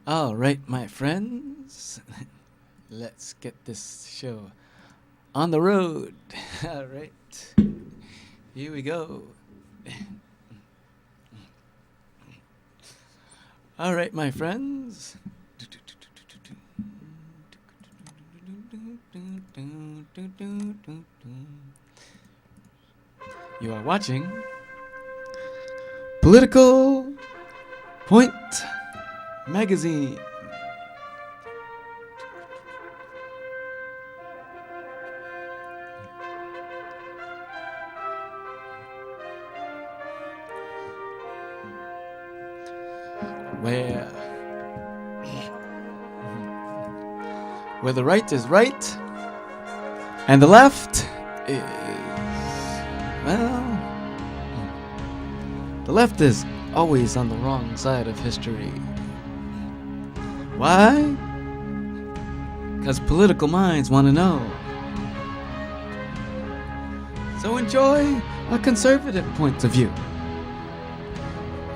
All right, my friends, let's get this show on the road. All right, here we go. All right, my friends. You are watching Political Point Magazine. Where the right is right and the left is, well, the left is always on the wrong side of history. Why? Because political minds want to know. So enjoy a conservative point of view.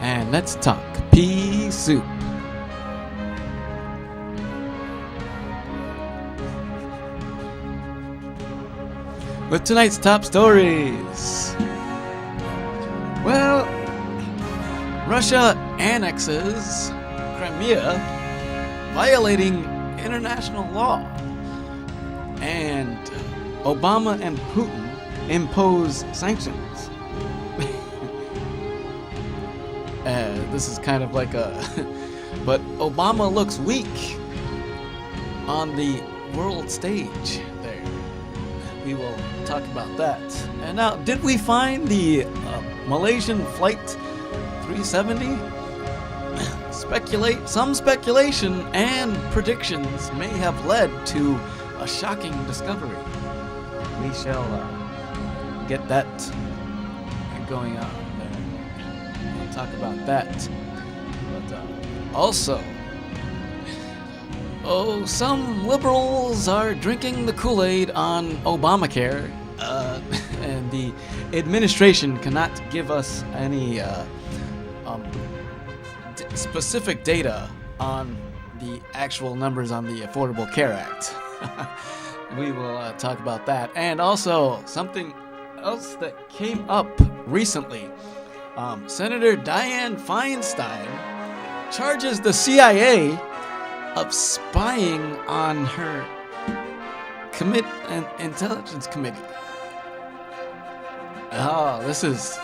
And let's talk pea soup. With tonight's top stories. Well, Russia annexes Crimea, violating international law. And Obama and Putin impose sanctions. This is kind of like a... But Obama looks weak on the world stage there. We will talk about that. And now, did we find the Malaysian Flight 370? Some speculation and predictions may have led to a shocking discovery. We shall get that going on there. We'll talk about that. But also, some liberals are drinking the Kool-Aid on Obamacare, and the administration cannot give us any specific data on the actual numbers on the Affordable Care Act. We will talk about that. And also, something else that came up recently. Senator Dianne Feinstein charges the CIA of spying on her intelligence committee. Oh, this is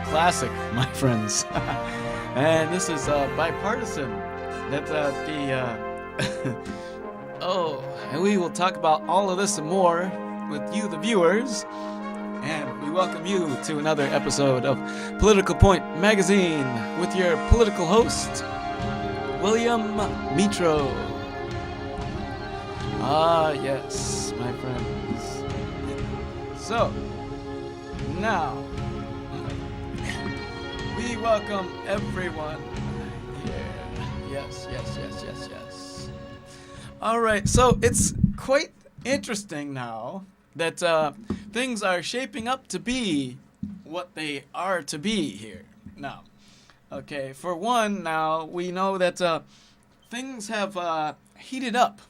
classic, my friends. And this is bipartisan. That and we will talk about all of this and more with you, the viewers. And we welcome you to another episode of Political Point Magazine with your political host, William Mitro. Ah, yes, my friends. So, now, we welcome everyone here. Yes. All right, so it's quite interesting now that things are shaping up to be what they are to be here now. Okay, for one, now we know that things have heated up.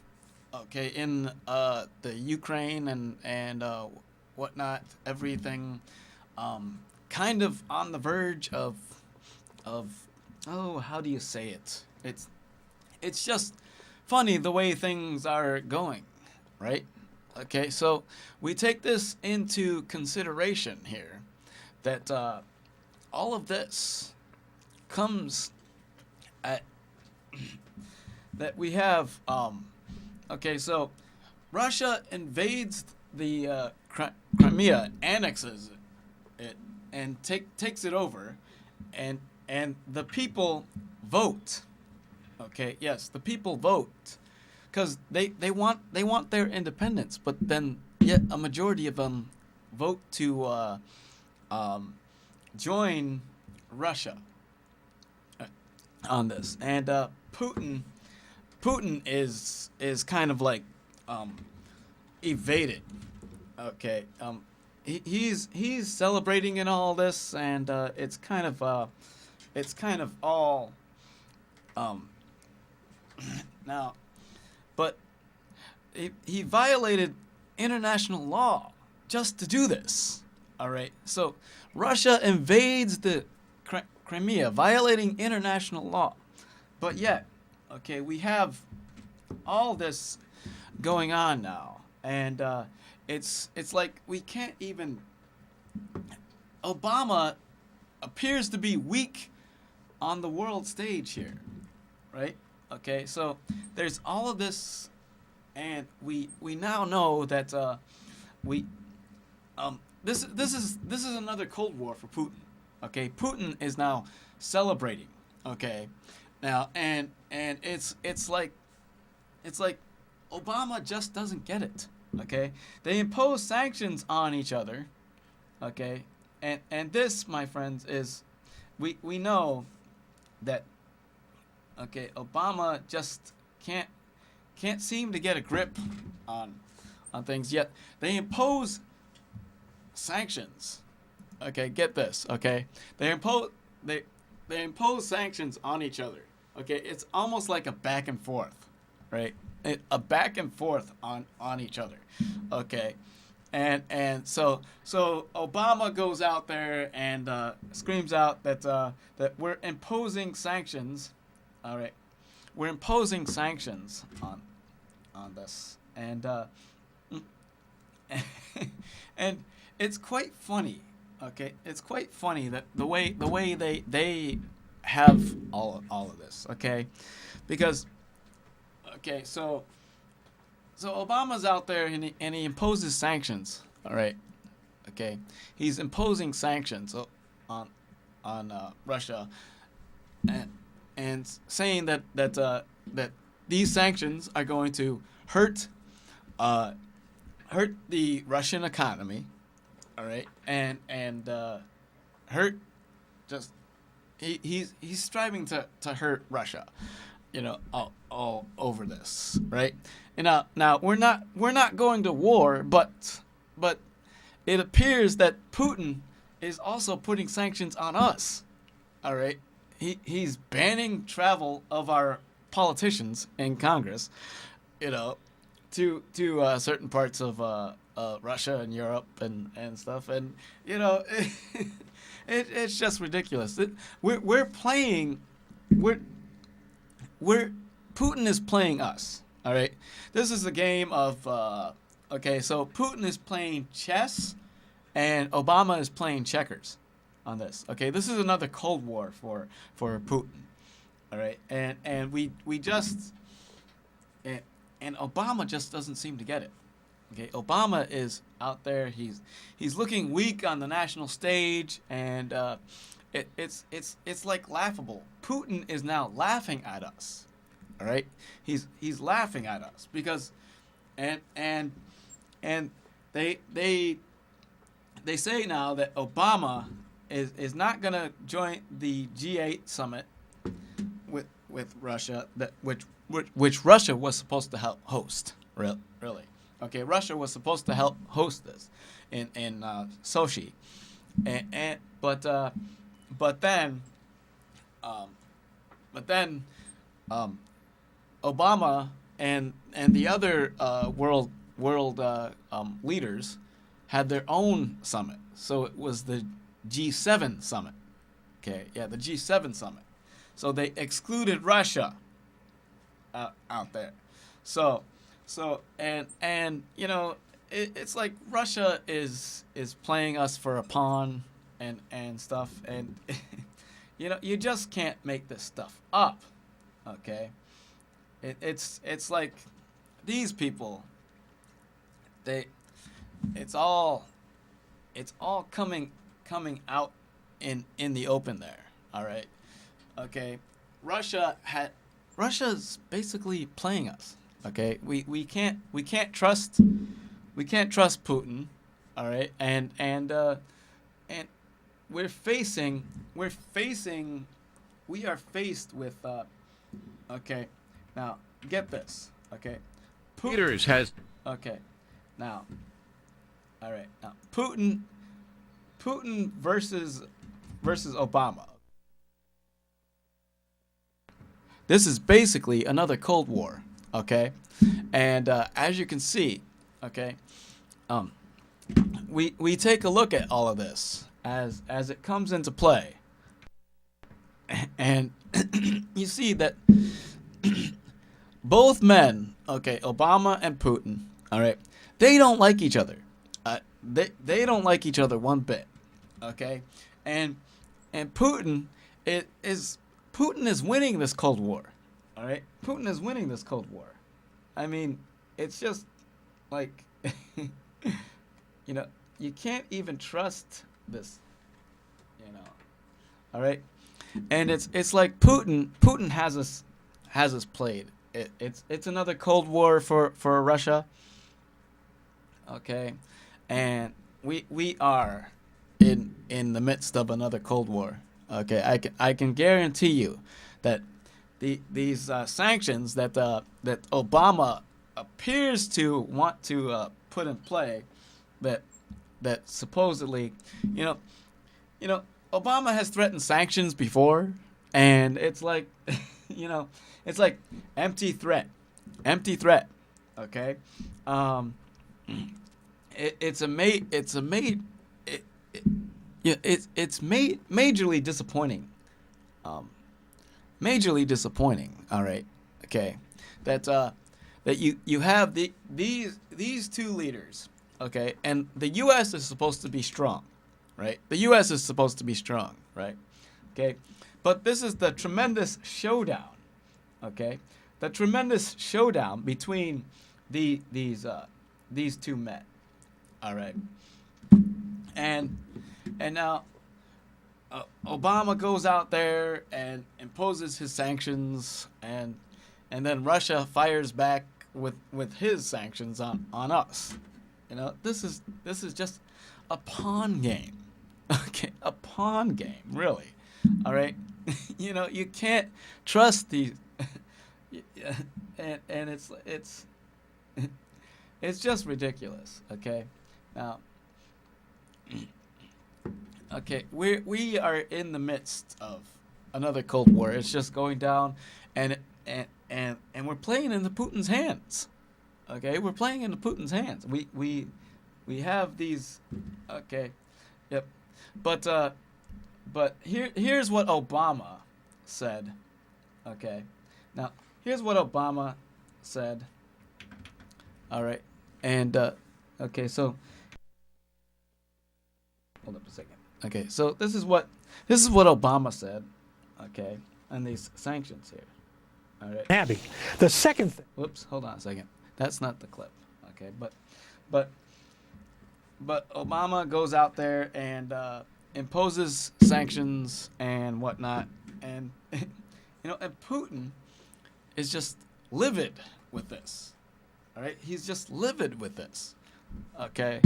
Okay, in the Ukraine and whatnot, everything kind of on the verge of how do you say it? It's just funny the way things are going, right? Okay, so we take this into consideration here, that all of this comes at that we have okay, so Russia invades the Crimea, annexes it, and takes it over, and the people vote. Okay, yes, the people vote because they want their independence, but then yet a majority of them vote to join Russia on this. And Putin is kind of like evaded. Okay, he's celebrating in all this, and it's kind of all Now, but he violated international law just to do this. All right. So Russia invades the Crimea, violating international law. But yet, okay, we have all this going on now, and it's like we can't even. Obama appears to be weak on the world stage here, right? Okay, so there's all of this, and we now know that we this is another Cold War for Putin. Okay, Putin is now celebrating. Okay, now and it's like Obama just doesn't get it. Okay, they impose sanctions on each other. Okay, and this, my friends, is we know that okay, Obama just can't seem to get a grip on things yet. They impose sanctions. Okay, get this. Okay, they impose sanctions on each other. Okay, it's almost like a back and forth, right? A back and forth on each other. Okay, and so Obama goes out there and screams out that that we're imposing sanctions. All right, we're imposing sanctions on this, and and it's quite funny. Okay, it's quite funny that the way they have all of this. Okay, because okay, so Obama's out there and he imposes sanctions. All right, okay, he's imposing sanctions on Russia, and saying that these sanctions are going to hurt the Russian economy. All right, and hurt just he's striving to hurt Russia, you know, all over this, right? And now we're not going to war, but it appears that Putin is also putting sanctions on us. All right, he's banning travel of our politicians in Congress, you know, to certain parts of Russia and Europe and stuff, and you know, it's just ridiculous. We're playing, we're Putin is playing us. All right, this is a game of okay. So Putin is playing chess, and Obama is playing checkers on this. Okay, this is another Cold War for Putin. All right, and we just and Obama just doesn't seem to get it. Okay, Obama is out there. He's looking weak on the national stage, and it's like laughable. Putin is now laughing at us. All right, he's laughing at us because, and they say now that Obama is not gonna join the G8 summit with Russia, that which Russia was supposed to help host. Really. Okay, Russia was supposed to help host this in Sochi, but then Obama and the other world leaders had their own summit. So it was the G7 summit. Okay, yeah, the G7 summit. So they excluded Russia out there. So and you know, it's like Russia is playing us for a pawn and stuff, and you know, you just can't make this stuff up. Okay, it's like these people, it's all coming out in the open there. All right, okay, Russia's basically playing us. Okay, we can't trust Putin. All right, and we are faced with okay, now get this. Okay, Peters has okay, now all right, now Putin versus Obama. this is basically another Cold War, okay? And as you can see, okay, um, we take a look at all of this as it comes into play, and you see that both men, okay, Obama and Putin, all right, they don't like each other. They don't like each other one bit, okay, and Putin Putin is winning this Cold War, all right. Putin is winning this Cold War. I mean, it's just like, you know, you can't even trust this, you know, all right. And it's like Putin has us played. It's another Cold War for Russia. Okay, and we are in the midst of another Cold War. Okay, I can guarantee you that these sanctions that Obama appears to want to put in play, that supposedly, you know, Obama has threatened sanctions before, and it's like, you know, it's like empty threat. Okay, it's majorly disappointing. Majorly disappointing. All right, okay, that you have these two leaders. Okay, and the U.S. is supposed to be strong, right? The U.S. is supposed to be strong, right? Okay, but this is the tremendous showdown. Okay, the tremendous showdown between these two men. All right, and now Obama goes out there and imposes his sanctions, and then Russia fires back with his sanctions on us. You know, this is just a pawn game. Okay, a pawn game, really. All right, you know, you can't trust these, and it's just ridiculous. Okay, now, okay, we are in the midst of another Cold War. It's just going down, and we're playing into Putin's hands. Okay, we're playing into Putin's hands. We have these. Okay, yep. But here's what Obama said. Okay, now here's what Obama said. All right, and okay, so hold up a second. Okay, so this is what Obama said. Okay, on these sanctions here. All right. Abby, the second thing. Whoops, hold on a second. That's not the clip. Okay, but Obama goes out there and imposes sanctions and whatnot, and you know, and Putin is just livid with this. All right, he's just livid with this. Okay,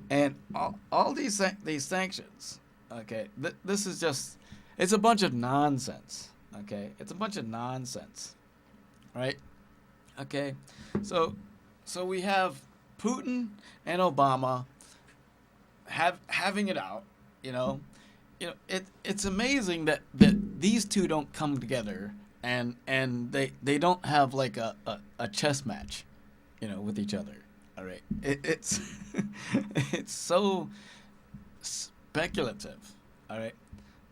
and all these sanctions. Okay, this is just, it's a bunch of nonsense. Okay, it's a bunch of nonsense. Right? Okay, so we have Putin and Obama having it out. You know, it's amazing that these two don't come together and they don't have like a chess match, you know, with each other. All right, it's it's so speculative. All right,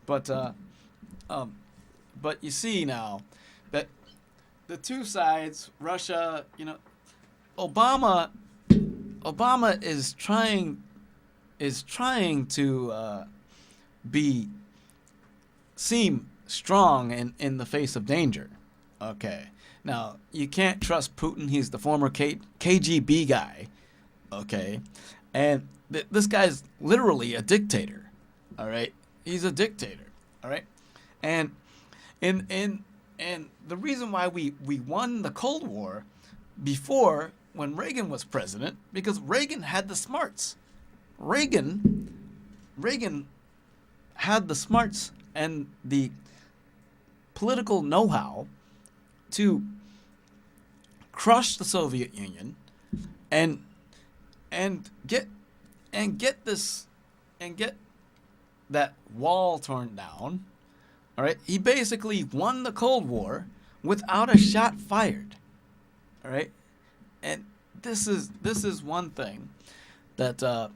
but you see now that the two sides, Russia, you know, Obama is trying to seem strong in the face of danger. Okay, now you can't trust Putin. He's the former KGB guy. Okay, and this guy's literally a dictator. All right, he's a dictator. All right, and the reason why we won the Cold War before, when Reagan was president, because Reagan had the smarts. Reagan had the smarts and the political know-how to crush the Soviet Union and get that wall torn down. All right, he basically won the Cold War without a shot fired. All right, and this is one thing that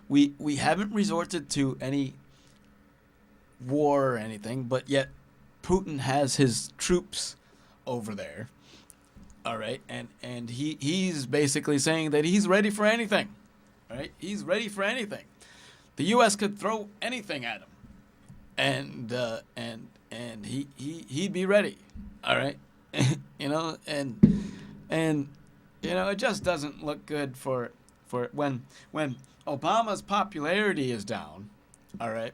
we haven't resorted to any war or anything, but yet Putin has his troops over there. All right, and he's basically saying that he's ready for anything. All right, he's ready for anything. The U.S. could throw anything at him, and he'd be ready. All right, and it just doesn't look good for when Obama's popularity is down. All right,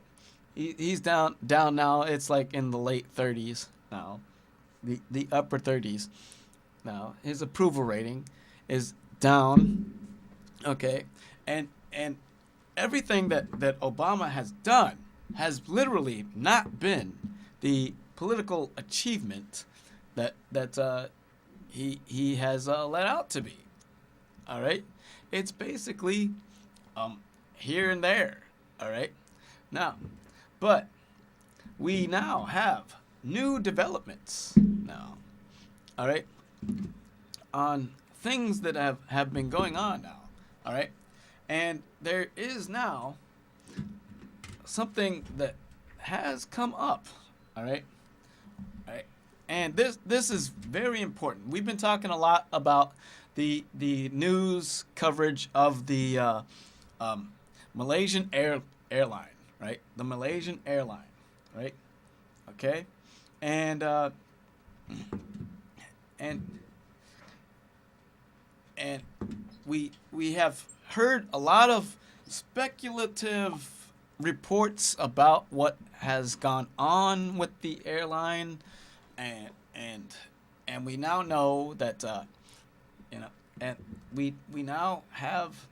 he's down now. It's like in the late 30s now, the upper 30s. Now his approval rating is down. Okay, and everything that Obama has done has literally not been the political achievement that he has let out to be. All right, it's basically here and there. All right, now, but we now have new developments now. All right, on things that have been going on now. All right, and there is now something that has come up. All right. All right. And this is very important. We've been talking a lot about the news coverage of the Malaysian airline, right? The Malaysian airline, right? Okay, and we have heard a lot of speculative reports about what has gone on with the airline, and we now know that and we now have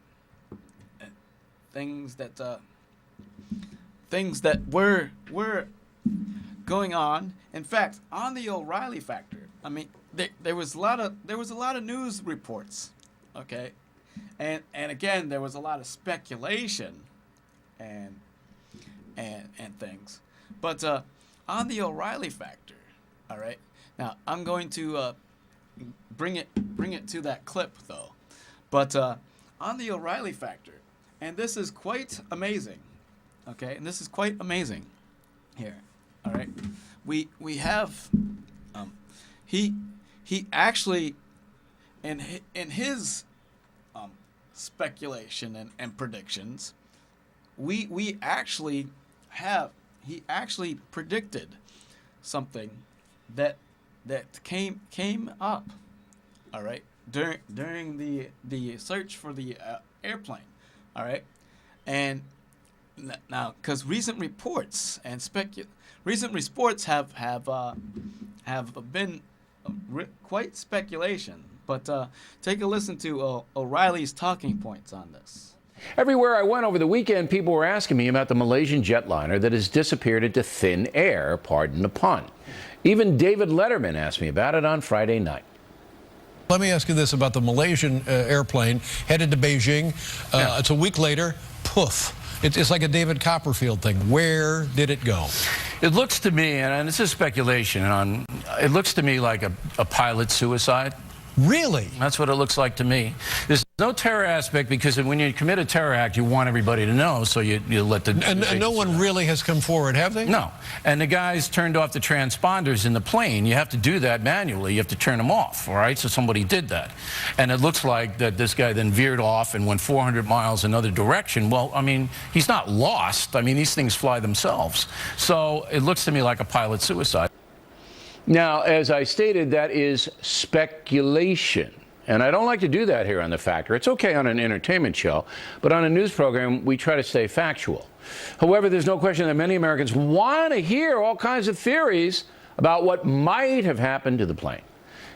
things that were going on. In fact, on the O'Reilly factor, I mean, there was a lot of news reports, okay, and again there was a lot of speculation and things, but on the O'Reilly factor, all right. Now I'm going to bring it to that clip though, but on the O'Reilly factor, and this is quite amazing, okay, and this is quite amazing here, all right. We have he actually in his speculation and predictions, we actually have he actually predicted something that came up, all right, during the search for the airplane, all right, and now because recent reports have been quite speculation, but take a listen to O'Reilly's talking points on this. Everywhere I went over the weekend, people were asking me about the Malaysian jetliner that has disappeared into thin air, pardon the pun. Even David Letterman asked me about it on Friday night. Let me ask you this about the Malaysian airplane headed to Beijing. It's a week later, poof. It's like a David Copperfield thing. Where did it go? It looks to me, and this is speculation, it looks to me like a pilot suicide. Really? That's what it looks like to me. There's no terror aspect because when you commit a terror act, you want everybody to know, so you let the... And no one really has come forward, have they? No. And the guys turned off the transponders in the plane. You have to do that manually. You have to turn them off, all right? So somebody did that. And it looks like that this guy then veered off and went 400 miles another direction. Well, I mean, he's not lost. I mean, these things fly themselves. So it looks to me like a pilot suicide. Now, as I stated, that is speculation. And I don't like to do that here on The Factor. It's okay on an entertainment show, but on a news program, we try to stay factual. However, there's no question that many Americans want to hear all kinds of theories about what might have happened to the plane.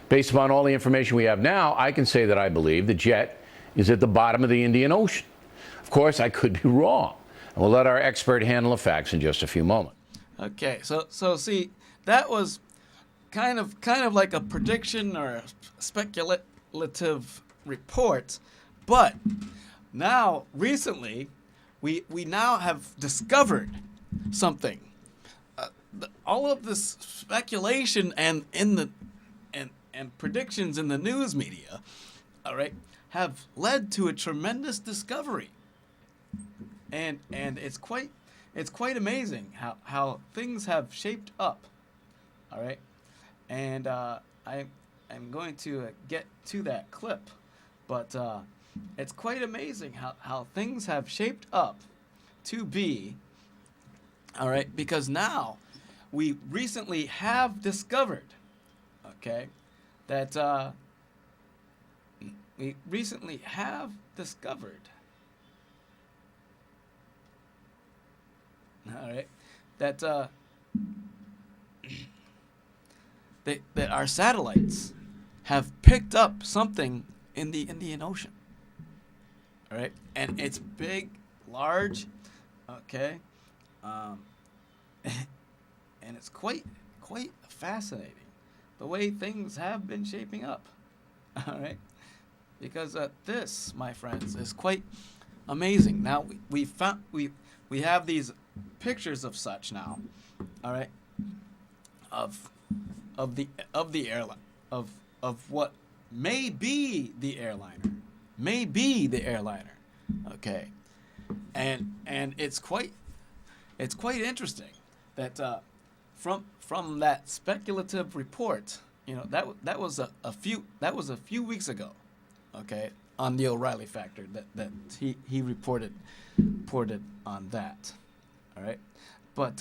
Based upon all the information we have now, I can say that I believe the jet is at the bottom of the Indian Ocean. Of course, I could be wrong. And we'll let our expert handle the facts in just a few moments. Okay, so see, that was kind of like a prediction or a speculative report, but now recently we now have discovered something. all of this speculation and and predictions in the news media, all right, have led to a tremendous discovery. And it's quite amazing how things have shaped up. All right, and I'm going to get to that clip, but it's quite amazing how things have shaped up to be. All right, because now we recently have discovered, okay, that we recently have discovered, all right, that that our satellites have picked up something in the Indian Ocean. All right, and it's big, large, okay, and it's quite fascinating the way things have been shaping up. All right, because this, my friends, is quite amazing. Now we have these pictures of such now. All right, of the airline, of what may be the airliner, okay, and it's quite interesting that from that speculative report, you know, that was a few weeks ago, okay, on the O'Reilly factor that he reported on that, all right, but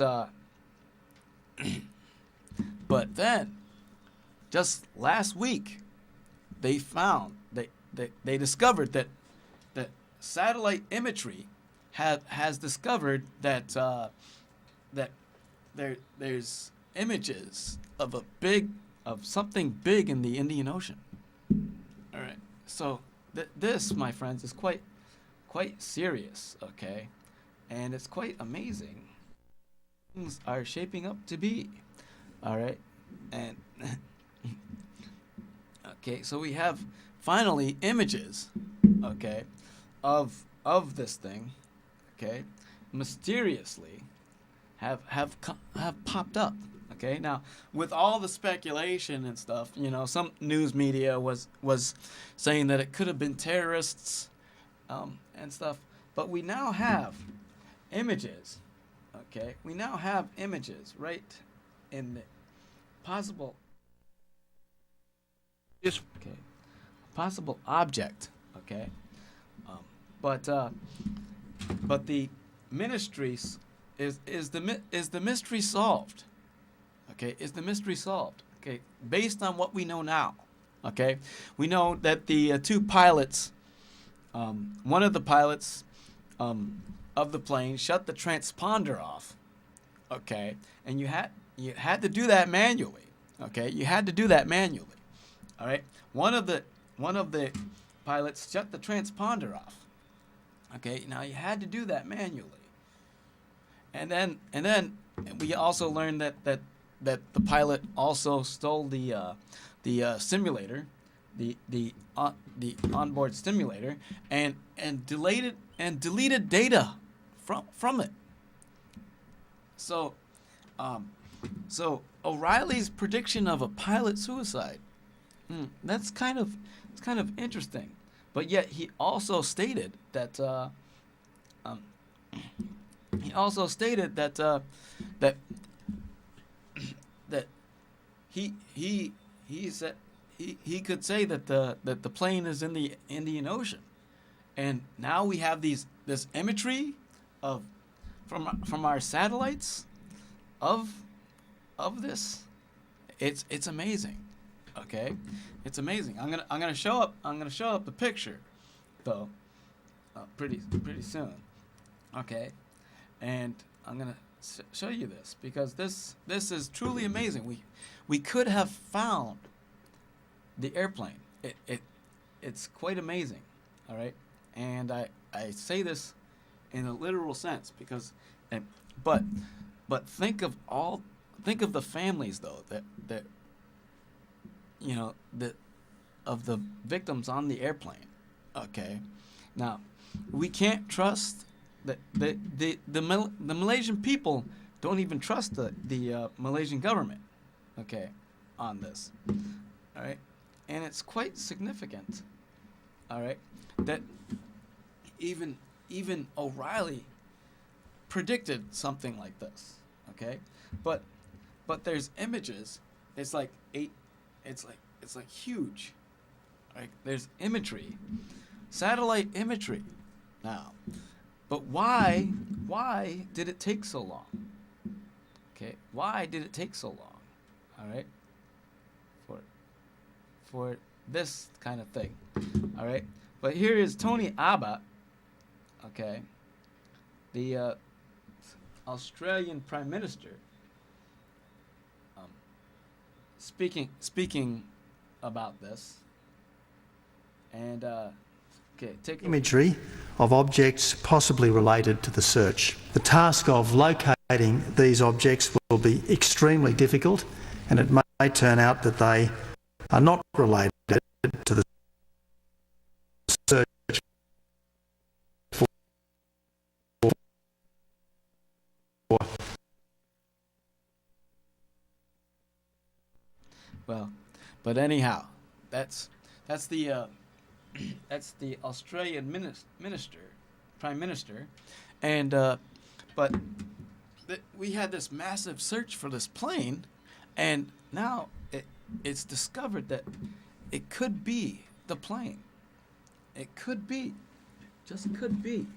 but then just last week they discovered that satellite imagery has discovered that there's images of something big in the Indian Ocean. All right, so this, my friends, is quite serious, okay, and it's quite amazing. Things are shaping up to be, all right, and okay, so we have finally images, okay, of this thing, okay, mysteriously have popped up. Okay, now with all the speculation and stuff, you know, some news media was saying that it could have been terrorists, and stuff, but we now have images. Okay, we now have images right in the possible. Yes. Okay, possible object. Okay, but the ministries is the mystery solved? Okay, is the mystery solved? Okay, based on what we know now. Okay, we know that the two pilots, one of the pilots of the plane shut the transponder off. Okay, and you had to do that manually. Okay, you had to do that manually. All right, one of the pilots shut the transponder off. Okay, now you had to do that manually. And then we also learned that the pilot also stole the simulator, the onboard simulator, and deleted data from it. So O'Reilly's prediction of a pilot suicide, that's kind of interesting. But yet he also stated that he said he could say that the plane is in the Indian Ocean, and now we have this imagery from our satellites of this. It's amazing. Okay, it's amazing. I'm gonna show up the picture, though, pretty soon. Okay, and I'm gonna show you this because this is truly amazing. We could have found the airplane. It's quite amazing. All right, and I say this in a literal sense because, but think of the families though that you know of the victims on the airplane. Okay, now we can't trust the Malaysian people don't even trust the Malaysian government, okay, on this, all right, and it's quite significant, all right, that even O'Reilly predicted something like this, okay, but there's images. It's like it's like huge, right? There's imagery, satellite imagery, now, but why did it take so long? Okay, why did it take so long? All right, for this kind of thing, all right. But here is Tony Abbott, okay, the Australian Prime Minister, speaking about this, and okay, take imagery of objects possibly related to the search. The task of locating these objects will be extremely difficult, and it may turn out that they are not related to the search for well, but anyhow, that's the that's the Australian Prime Minister, and but we had this massive search for this plane, and now it's discovered that it could be the plane. It could be, just could be.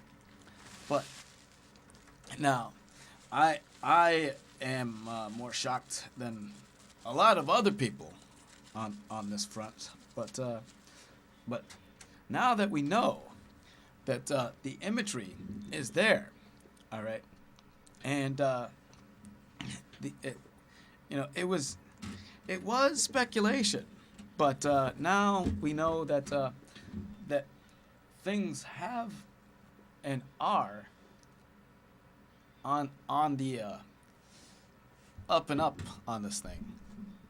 But now, I am more shocked than a lot of other people on this front. But now that we know that the imagery is there, all right, and it was speculation, but now we know that that things have and are on the up and up on this thing,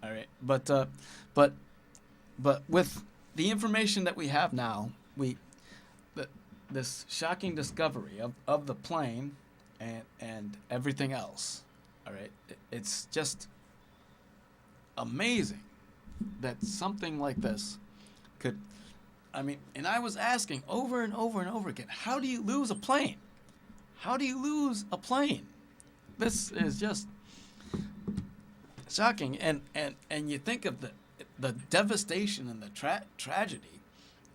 all right. But with the information that we have now, this shocking discovery of the plane and everything else, all right, it's just amazing that something like this could, I mean, and I was asking over and over and over again, how do you lose a plane? How do you lose a plane? This is just shocking, and you think of the devastation and the tragedy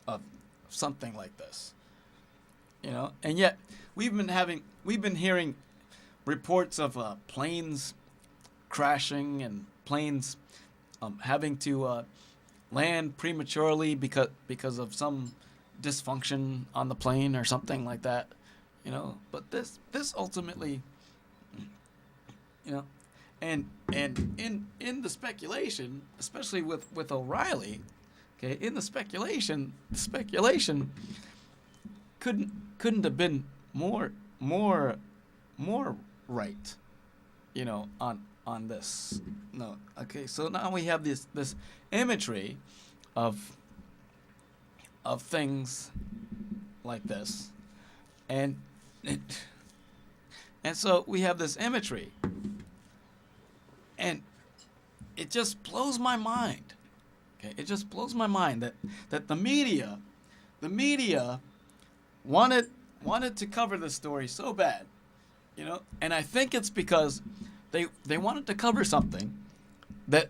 of something like this, you know, and yet we've been hearing reports of planes crashing and planes having to land prematurely because of some dysfunction on the plane or something like that, you know. But this ultimately, you know, and in the speculation, especially with O'Reilly, okay, in the speculation couldn't have been more right, you know, on this. No, okay, so now we have this imagery of things like this, and so we have this imagery, and it just blows my mind. Okay, it just blows my mind that the media wanted to cover this story so bad, you know, and I think it's because they wanted to cover something that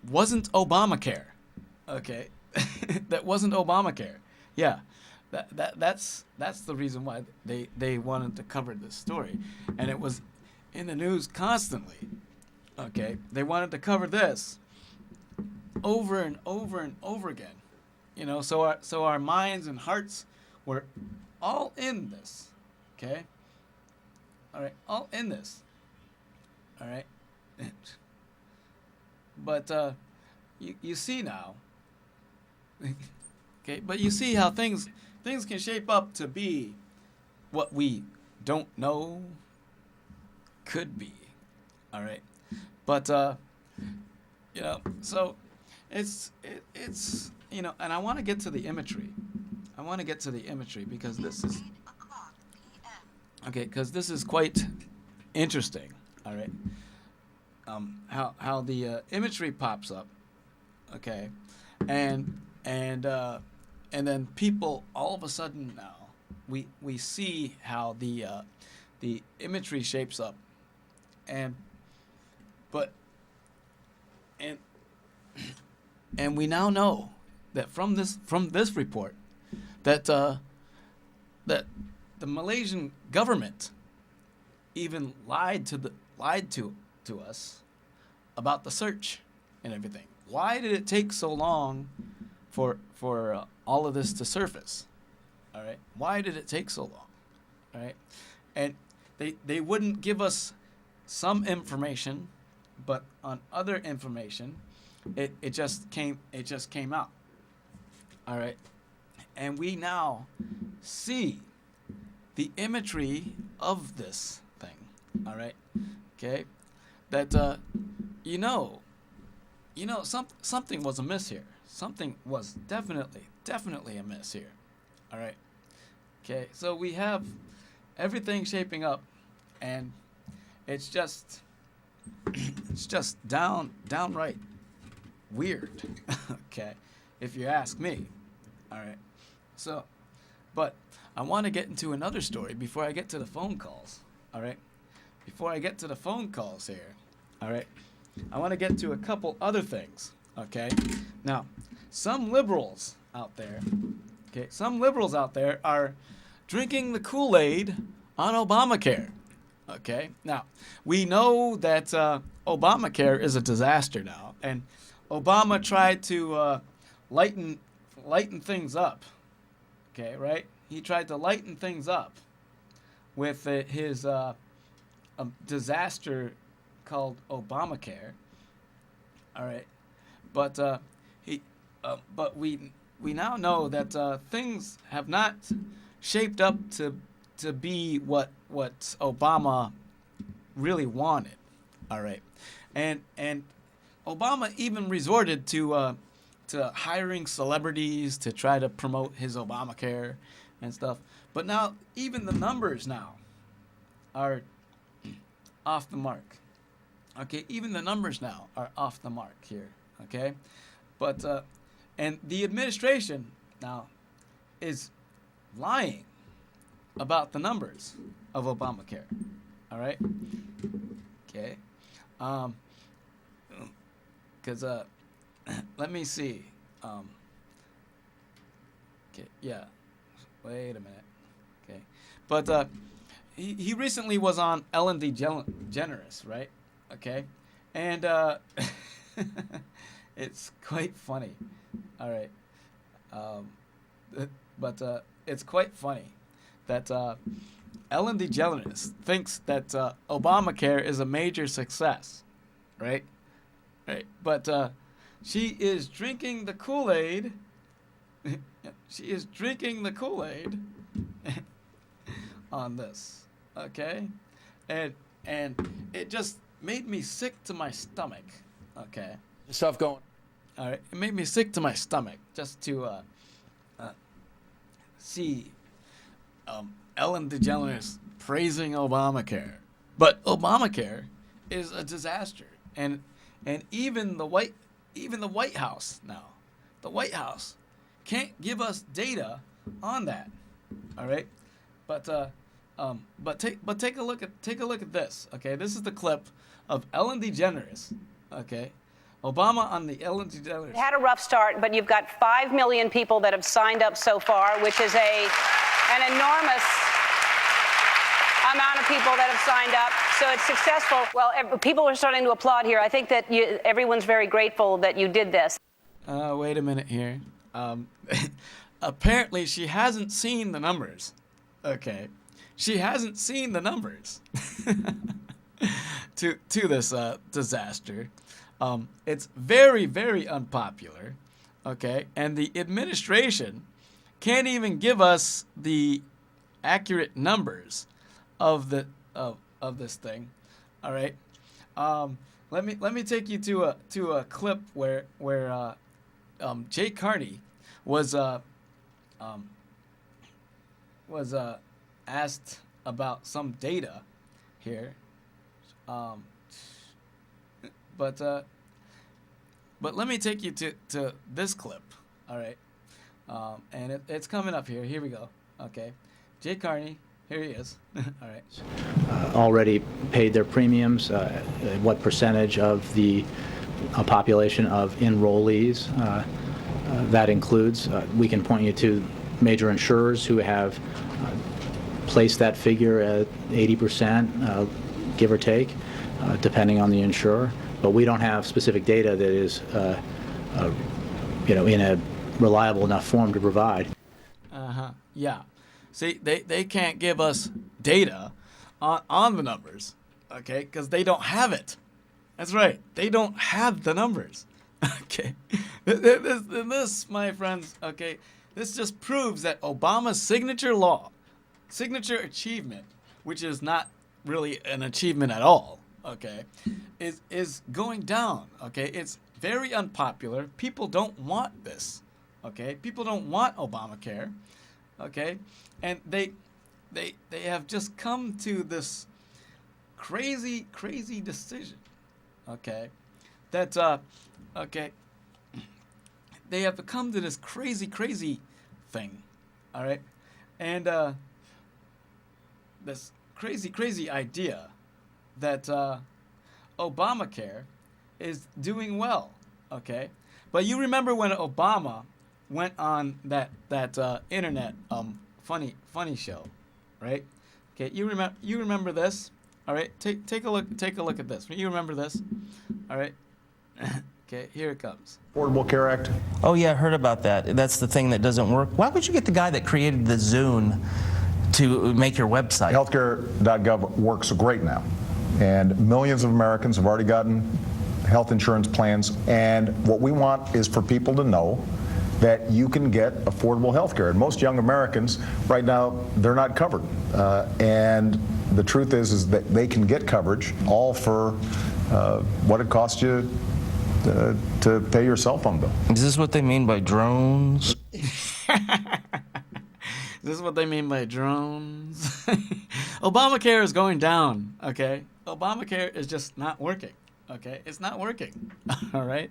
wasn't Obamacare, okay, that wasn't Obamacare, yeah, that's the reason why they wanted to cover this story, and it was in the news constantly, okay. They wanted to cover this over and over and over again, you know, so our minds and hearts were all in this, okay, all right, all in this, all right. But you see now, okay, but you see how things can shape up to be what we don't know could be, all right. But you know, so it's you know, and I want to get to the imagery. I want to get to the imagery because this is okay, because this is quite interesting. All right. How the imagery pops up, okay, and then people all of a sudden now we see how the imagery shapes up, and but and and we now know that from this report that that the Malaysian government even lied to us about the search and everything. Why did it take so long for all of this to surface? All right. Why did it take so long? All right. And they wouldn't give us some information, but on other information, it just came out. All right. And we now see the imagery of this thing. All right. Okay. That something was amiss here. Something was definitely amiss here. All right. Okay. So we have everything shaping up, and it's just downright weird. Okay, if you ask me. All right. So, but I want to get into another story before I get to the phone calls. All right. Before I get to the phone calls here. All right. I want to get to a couple other things. Okay. Now, some liberals out there are drinking the Kool-Aid on Obamacare. Okay. Now, we know that Obamacare is a disaster now, and Obama tried to lighten things up. Okay, right? He tried to lighten things up with his disaster called Obamacare. All right, but but we now know that things have not shaped up to be what Obama really wanted. All right, and Obama even resorted to hiring celebrities to try to promote his Obamacare and stuff. But now even the numbers now are off the mark. Okay, even the numbers now are off the mark here. Okay, but and the administration now is lying about the numbers of Obamacare. All right. Okay. Because let me see. Okay. Yeah. Wait a minute. Okay. But he recently was on Ellen DeGeneres, right? Okay. And it's quite funny. All right. But it's quite funny that Ellen DeGeneres thinks that Obamacare is a major success, right? Right. But she is drinking the Kool-Aid. She is drinking the Kool-Aid on this, okay? And it just made me sick to my stomach, okay? Stuff going. All right, it made me sick to my stomach just to see Ellen DeGeneres praising Obamacare. But Obamacare is a disaster, and even the White House now, the White House can't give us data on that. All right, but take a look at this. Okay, this is the clip of Ellen DeGeneres. Okay, Obama on the Ellen DeGeneres. It had a rough start, but you've got 5 million people that have signed up so far, which is an enormous amount of people that have signed up. So it's successful. Well, people are starting to applaud here. I think that everyone's very grateful that you did this. Wait a minute here. Apparently she hasn't seen the numbers. Okay. She hasn't seen the numbers to this disaster. It's very, very unpopular. Okay. And the administration can't even give us the accurate numbers of this thing. All right. Let me take you to a clip where Jay Carney was asked about some data here. Um, but let me take you to this clip. All right. And it's coming up here. Here we go. Okay. Jay Carney. Here he is. All right. Already paid their premiums, what percentage of the population of enrollees that includes. We can point you to major insurers who have placed that figure at 80%, give or take, depending on the insurer. But we don't have specific data that is, in a reliable enough form to provide. Yeah. See, they can't give us data on the numbers, okay, because they don't have it. That's right. They don't have the numbers. Okay. This, my friends, okay, this just proves that Obama's signature achievement, which is not really an achievement at all, okay, is going down, okay? It's very unpopular. People don't want this, okay? People don't want Obamacare, okay? And they have just come to this crazy decision, okay? That okay, they have come to this crazy thing, all right? And this crazy idea that Obamacare is doing well, okay? But you remember when Obama went on that internet funny show, right? Okay, you remember this? All right, take a look at this. You remember this? All right. Okay, here it comes. Affordable Care Act. Oh yeah, I heard about that. That's the thing that doesn't work. Why would you get the guy that created the Zune to make your website? Healthcare.gov works great now, and millions of Americans have already gotten health insurance plans. And what we want is for people to know that you can get affordable health care. And most young Americans right now, they're not covered. And the truth is that they can get coverage all for what it costs you to pay your cell phone bill. Is this what they mean by drones? This is what they mean by drones. Obamacare is going down, okay? Obamacare is just not working, okay? It's not working, all right?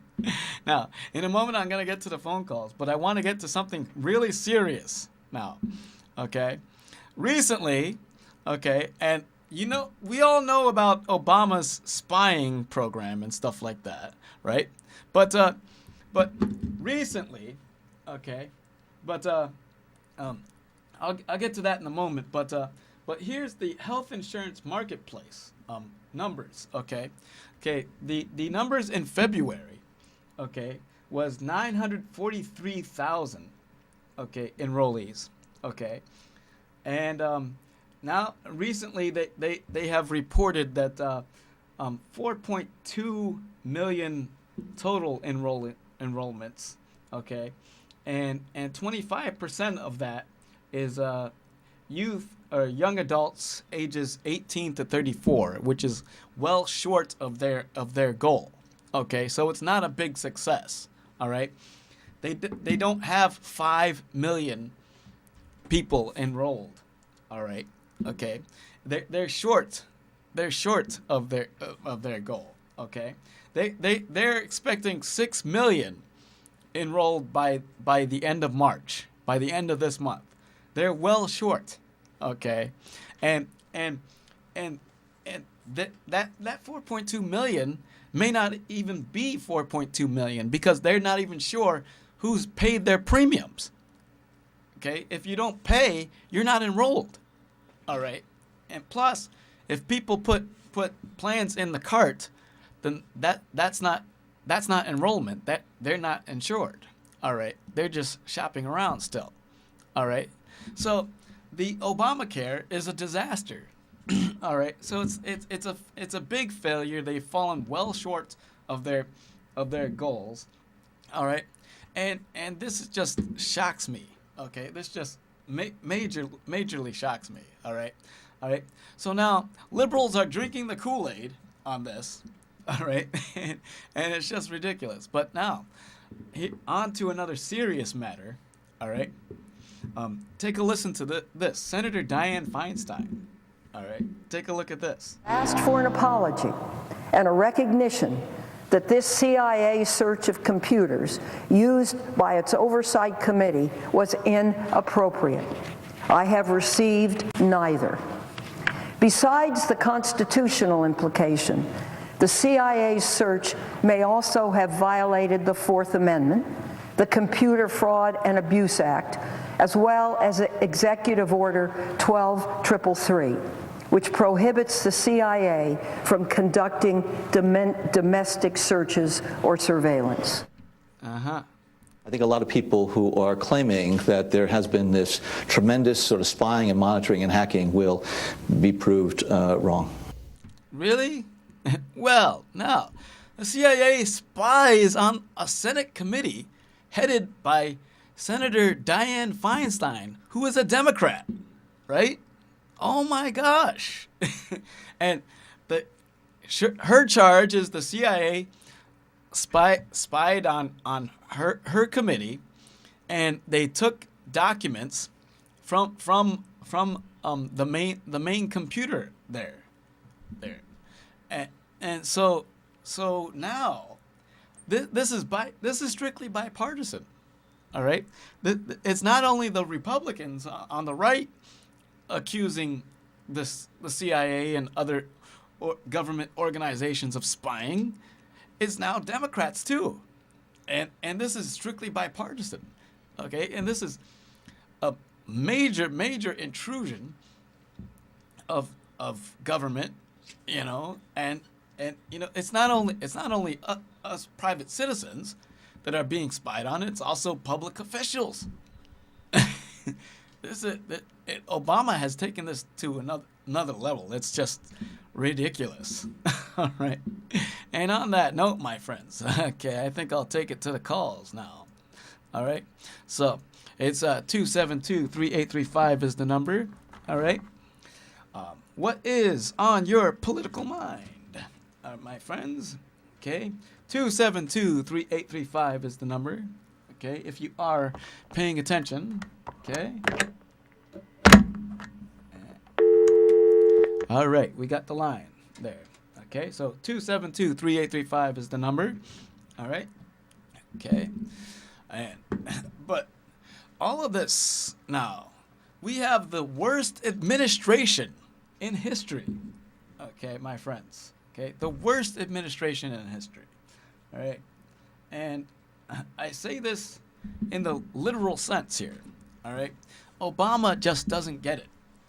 Now, in a moment, I'm going to get to the phone calls, but I want to get to something really serious now, okay? Recently, okay, and we all know about Obama's spying program and stuff like that, right? But recently, okay, I'll get to that in a moment. But here's the health insurance marketplace numbers, okay? Okay, the numbers in February, okay, was 943,000, okay, enrollees, okay, and now recently they have reported that 4.2 million total enrollments, okay, and 25% of that is youth or young adults ages 18 to 34, which is well short of their goal. Okay, so it's not a big success. All right, they don't have 5 million people enrolled. All right, okay, they're short. They're short of their goal. Okay, they're expecting 6 million enrolled by the end of March, by the end of this month. They're well short. Okay, and that 4.2 million may not even be 4.2 million because they're not even sure who's paid their premiums. Okay, if you don't pay, you're not enrolled. All right, and plus, if people put plans in the cart, then that's not enrollment. That they're not insured. All right, they're just shopping around still. All right, so the Obamacare is a disaster. All right, so it's a big failure. They've fallen well short of their goals. All right, and this just shocks me. Okay, this just majorly shocks me. All right. So now liberals are drinking the Kool-Aid on this. All right, and it's just ridiculous. But now, on to another serious matter. All right. Take a listen to this. Senator Dianne Feinstein. All right, take a look at this. Asked for an apology and a recognition that this CIA search of computers used by its oversight committee was inappropriate. I have received neither. Besides the constitutional implication, the CIA's search may also have violated the Fourth Amendment, the Computer Fraud and Abuse Act, as well as Executive Order 12333, which prohibits the CIA from conducting domestic searches or surveillance. Uh-huh. I think a lot of people who are claiming that there has been this tremendous sort of spying and monitoring and hacking will be proved wrong. Really? Well, no. The CIA spies on a Senate committee headed by Senator Dianne Feinstein, who is a Democrat, right? Oh my gosh. And her charge is the CIA spied on her committee, and they took documents from the main computer there, and so now this is strictly bipartisan, all right. It's not only the Republicans on the right accusing the CIA and other government organizations of spying. It's now Democrats too, and this is strictly bipartisan, okay? And this is a major intrusion of government, you know, and you know it's not only us private citizens that are being spied on. It's also public officials. Obama has taken this to another level. It's just ridiculous. All right. And on that note, my friends, okay, I think I'll take it to the calls now. All right. So it's 272-3835 is the number. All right. What is on your political mind, my friends? Okay. 272-3835 is the number. Okay. If you are paying attention. Okay. All right, we got the line there. Okay, so 272-3835 is the number. All right. Okay. But all of this now, we have the worst administration in history. Okay, my friends. Okay, the worst administration in history. All right. And I say this in the literal sense here. All right. Obama just doesn't get it.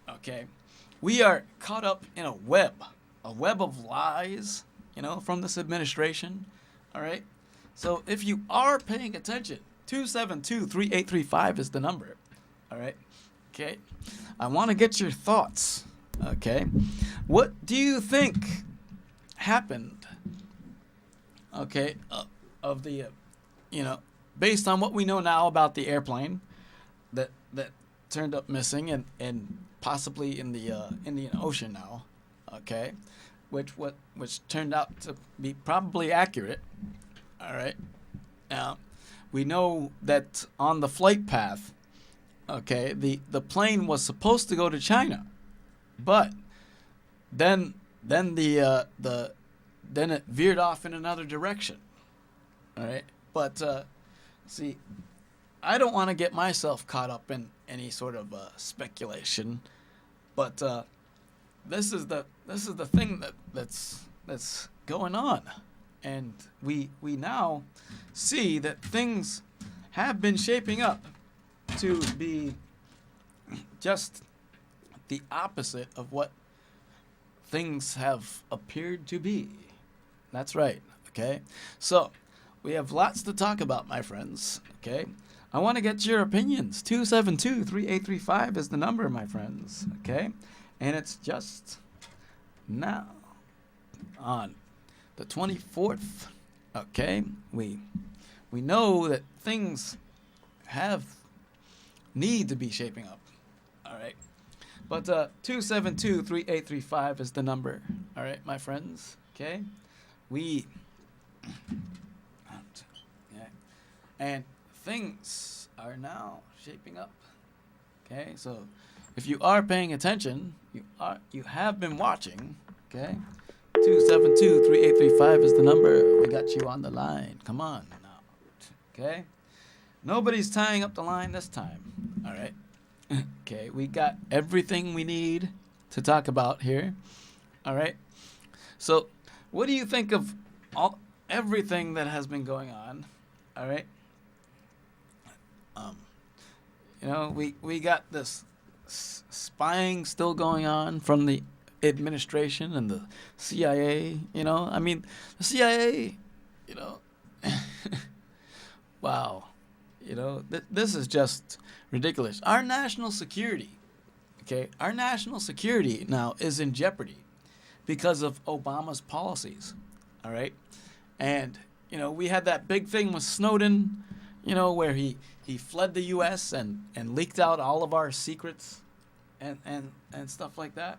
Okay. We are caught up in a web of lies, you know, from this administration. All right. So if you are paying attention, 272-3835 is the number. All right. Okay. I want to get your thoughts. Okay. What do you think happened? Okay. Of the, you know, based on what we know now about the airplane that turned up missing and possibly in the Indian Ocean now, okay, which turned out to be probably accurate. All right. Now, we know that on the flight path, okay, the plane was supposed to go to China, but then it veered off in another direction. All right. But see, I don't want to get myself caught up in any sort of speculation, but this is the thing that's going on, and we now see that things have been shaping up to be just the opposite of what things have appeared to be. That's right. Okay, so we have lots to talk about, my friends. Okay. I want to get your opinions. 272-3835 is the number, my friends. Okay? And it's just now on the 24th. Okay? We know that things need to be shaping up. All right? But 272-3835 is the number. All right, my friends. Okay? And things are now shaping up. Okay, so if you are paying attention, you have been watching. Okay, 272-3835 is the number. We got you on the line. Come on now. Okay, nobody's tying up the line this time. All right. Okay, we got everything we need to talk about here. All right. So, what do you think of everything that has been going on? All right. You know, we got this spying still going on from the administration and the CIA. You know, I mean, the CIA. You know, wow. You know, this is just ridiculous. Our national security, okay, our national security now is in jeopardy because of Obama's policies, all right? And, you know, we had that big thing with Snowden, you know, where he fled the U.S. and leaked out all of our secrets and stuff like that,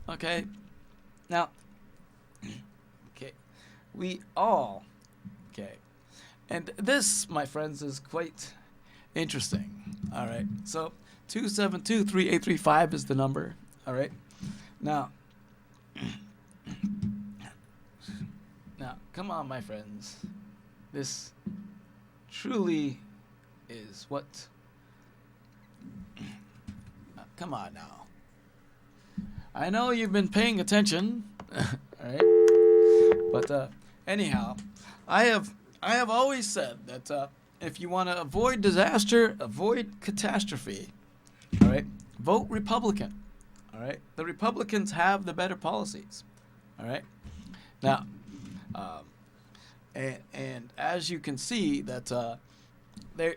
okay? Now, okay, we all, okay, and this, my friends, is quite interesting. All right. So 272-3835 is the number. All right. Now, come on, my friends. This truly is what. Come on now. I know you've been paying attention. All right. But anyhow, I have always said that if you want to avoid disaster, avoid catastrophe, all right, vote Republican, all right? The Republicans have the better policies, all right? Now, and as you can see that there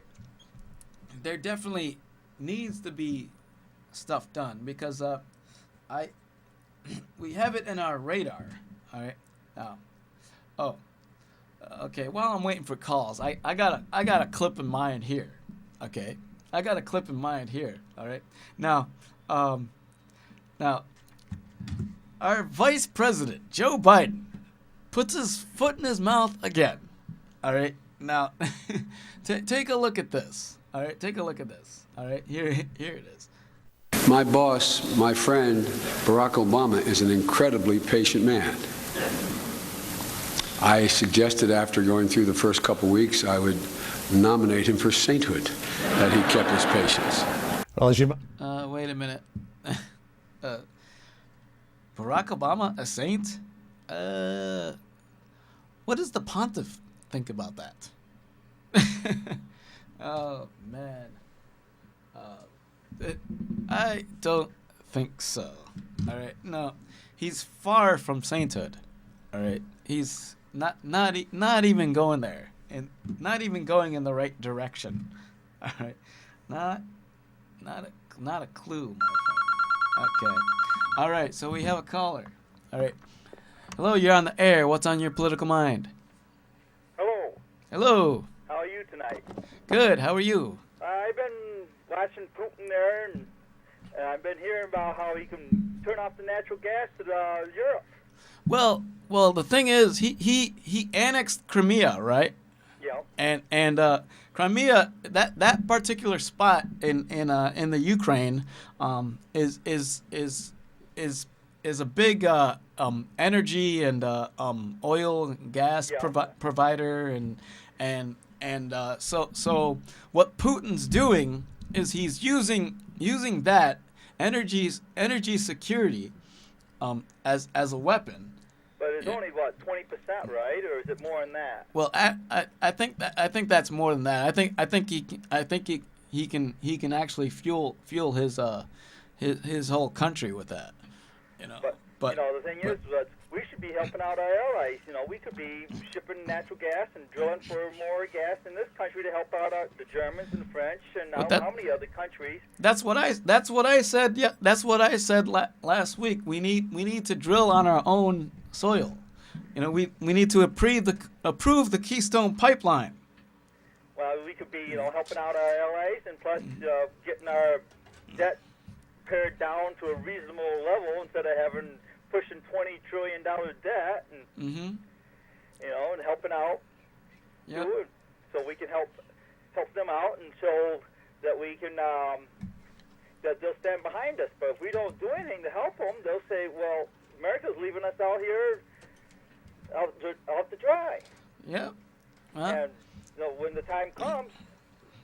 definitely needs to be stuff done because we have it in our radar, all right? Now, okay, while I'm waiting for calls, I got a clip in mind here. Okay, I got a clip in mind here. All right. Now, our Vice President Joe Biden puts his foot in his mouth again. All right. Now, take a look at this. All right. Take a look at this. All right. Here it is. My boss, my friend, Barack Obama, is an incredibly patient man. I suggested after going through the first couple weeks I would nominate him for sainthood, that he kept his patience. Wait a minute. Barack Obama, a saint? What does the pontiff think about that? Oh, man. I don't think so. All right. No, he's far from sainthood. All right. He's not even going there, and not even going in the right direction. All right, not a clue, my friend. Okay, all right. So we have a caller. All right, hello. You're on the air. What's on your political mind? Hello. Hello. How are you tonight? Good. How are you? I've been watching Putin there, and I've been hearing about how he can turn off the natural gas to Europe. Well, the thing is, he annexed Crimea, right? Yeah. And Crimea, that particular spot in the Ukraine, is a big energy and oil and gas provider, and so what Putin's doing is he's using that energy security as a weapon. But it's only what 20%, right? Or is it more than that? Well, I think that's more than that. I think he can actually fuel his whole country with that. You know. But you know, the thing is that we should be helping out our allies. You know, we could be shipping natural gas and drilling for more gas in this country to help out the Germans and the French and how many other countries. That's what I said. Yeah, that's what I said last week. We need to drill on our own soil. You know, we need to approve the Keystone Pipeline. Well, we could be, you know, helping out our allies and plus getting our debt pared down to a reasonable level instead of pushing $20 trillion debt and you know, and helping out too, so we can help them out and so that we can that they'll stand behind us. But if we don't do anything to help them, they'll say, well, America's leaving us out here out to dry. Yep. Well, And when the time comes,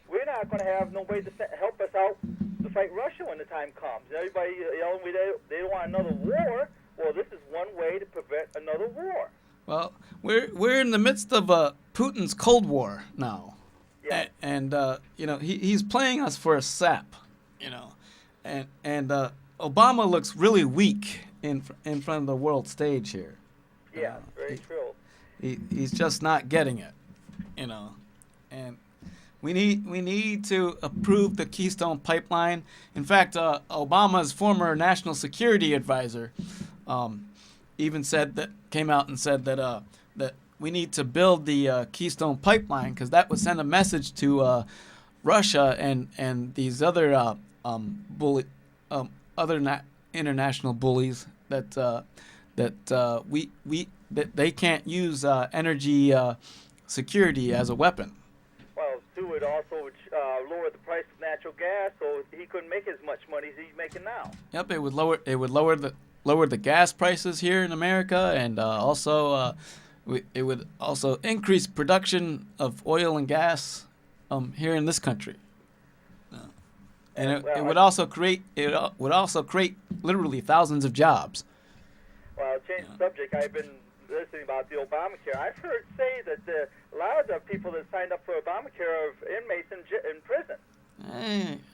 we're not going to have nobody to help us out to fight Russia when the time comes. Everybody yelling they don't want another war. Well, this is one way to prevent another war. well, we're in the midst of Putin's Cold War now. Yeah. And he's playing us for a sap, and Obama looks really weak in front of the world stage here. Yeah, very true. He's just not getting it, and we need to approve the Keystone Pipeline. In fact, Obama's former national security advisor even came out and said that we need to build the Keystone Pipeline because that would send a message to Russia and these other international bullies that they can't use energy security as a weapon. Well, too, it also would lower the price of natural gas, so he couldn't make as much money as he's making now. Yep, it would lower the gas prices here in America, and it would also increase production of oil and gas here in this country. And it would also create literally thousands of jobs. Well, change the subject. I've been listening about the Obamacare. I've heard say that a lot of the people that signed up for Obamacare are inmates in prison.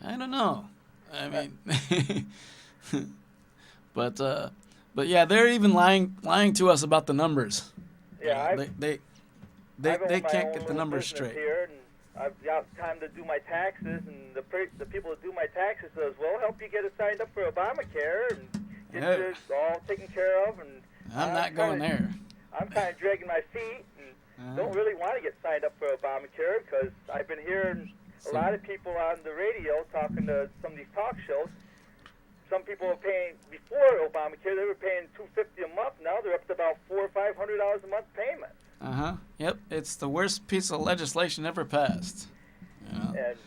I don't know. I mean, but yeah, they're even lying to us about the numbers. Yeah, they can't get the numbers straight. Here, and I've got time to do my taxes, and the people that do my taxes says, "Well, help you get it signed up for Obamacare and get it all taken care of." And I'm not going there. I'm kind of dragging my feet and don't really want to get signed up for Obamacare because I've been hearing a lot of people on the radio talking to some of these talk shows. Some people are paying before Obamacare. They were paying $250 a month. Now they're up to about $400 or $500 a month payment. Yep. It's the worst piece of legislation ever passed. And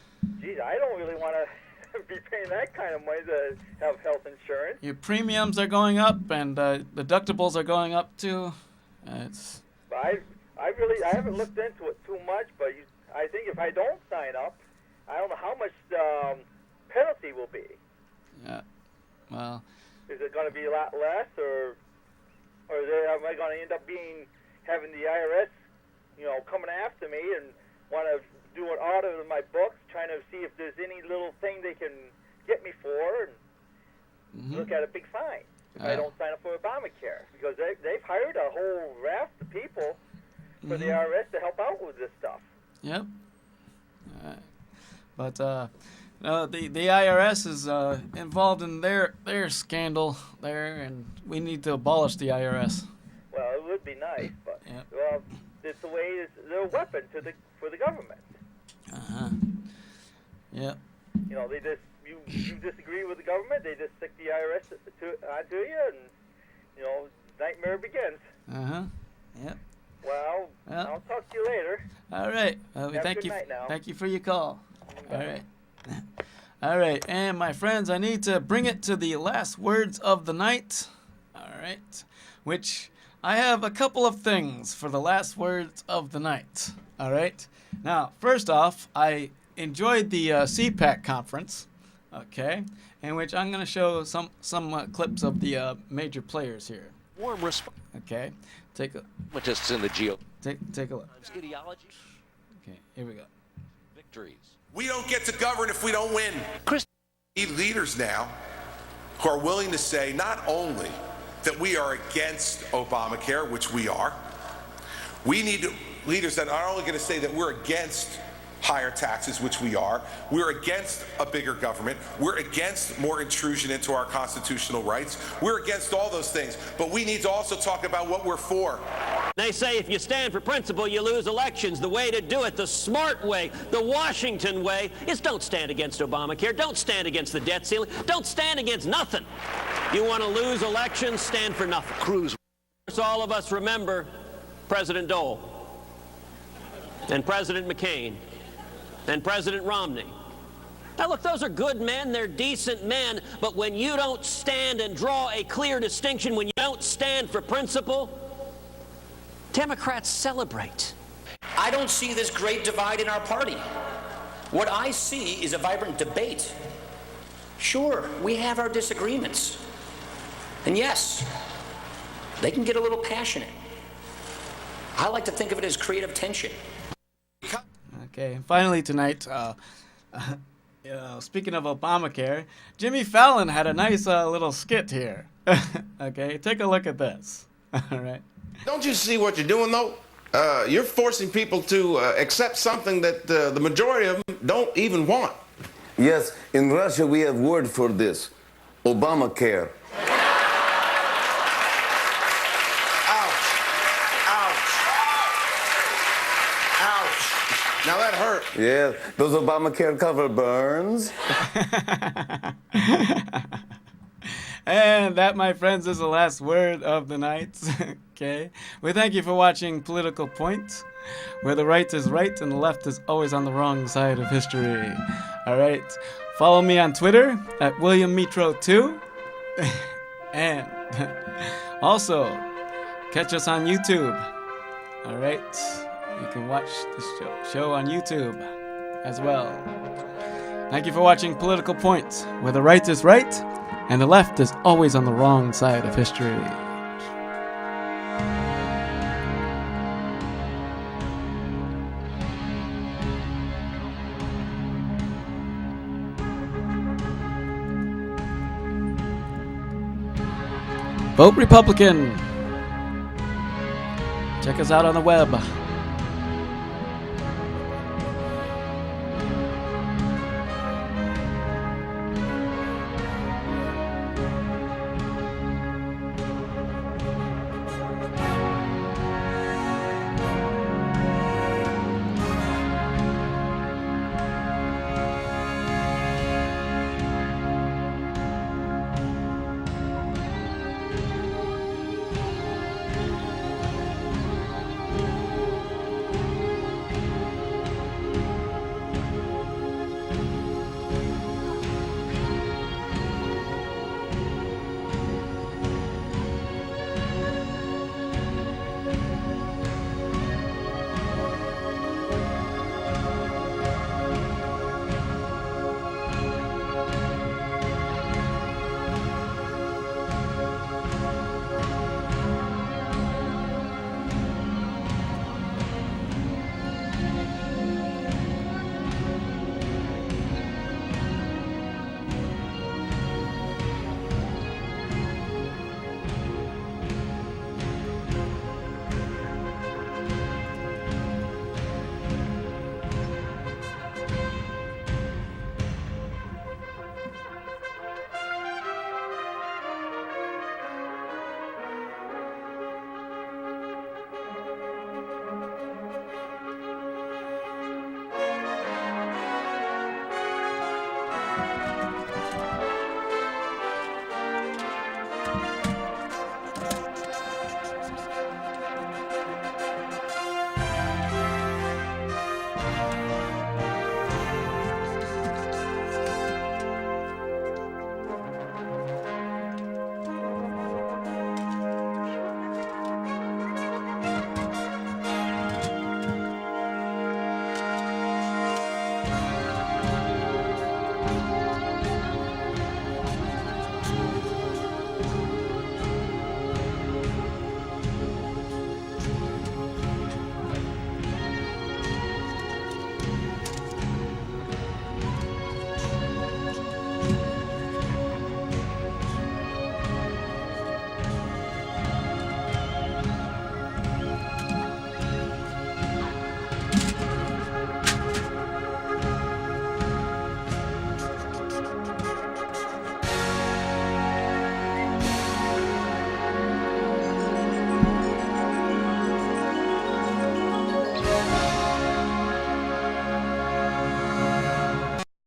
geez, I don't really want to be paying that kind of money to have health insurance. Your premiums are going up, and deductibles are going up too. But I haven't looked into it too much. But I think if I don't sign up, I don't know how much the penalty will be. Yeah. Well. Is it going to be a lot less, or am I going to end up having the IRS, coming after me and want to do an audit of my books, trying to see if there's any little thing they can get me for, and look at a big fine if I don't sign up for Obamacare, because they've hired a whole raft of people for the IRS to help out with this stuff. Yep. But the IRS is involved in their scandal there, and we need to abolish the IRS. Well, it would be nice, but well, it's the way they're a weapon for the government. Yep. They just you disagree with the government, they just stick the IRS onto you, and nightmare begins. Yep. Well, I'll talk to you later. All right. Thank you. Night now. Thank you for your call. All right. All right, and my friends, I need to bring it to the last words of the night. All right, which I have a couple of things for the last words of the night. All right. Now, first off, I enjoyed the CPAC conference. Okay, in which I'm going to show some clips of the major players here. Warm response. Okay, take a. Just in the Take a look. Ideology. Okay, here we go. Victories. We don't get to govern if we don't win. We need leaders now who are willing to say not only that we are against Obamacare, which we are, we need leaders that are only going to say that we're against higher taxes, which we are, we're against a bigger government, we're against more intrusion into our constitutional rights, we're against all those things, but we need to also talk about what we're for. They say if you stand for principle, you lose elections. The way to do it, the smart way, the Washington way, is don't stand against Obamacare, don't stand against the debt ceiling, don't stand against nothing. You want to lose elections, stand for nothing. Cruz. All of us remember President Dole and President McCain and President Romney. Now, look, those are good men. They're decent men. But when you don't stand and draw a clear distinction, when you don't stand for principle, Democrats celebrate. I don't see this great divide in our party. What I see is a vibrant debate. Sure, we have our disagreements. And yes, they can get a little passionate. I like to think of it as creative tension. Okay, and finally tonight, speaking of Obamacare, Jimmy Fallon had a nice little skit here. Okay, take a look at this. All right. Don't you see what you're doing, though? You're forcing people to accept something that the majority of them don't even want. Yes, in Russia we have word for this. Obamacare. Now that hurt. Yeah, does Obamacare cover burns? And that, my friends, is the last word of the night. Okay. We thank you for watching Political Point, where the right is right and the left is always on the wrong side of history. All right. Follow me on Twitter at WilliamMetro2. And also, catch us on YouTube. All right. You can watch this show on YouTube as well. Thank you for watching Political Points, where the right is right and the left is always on the wrong side of history. Vote Republican. Check us out on the web.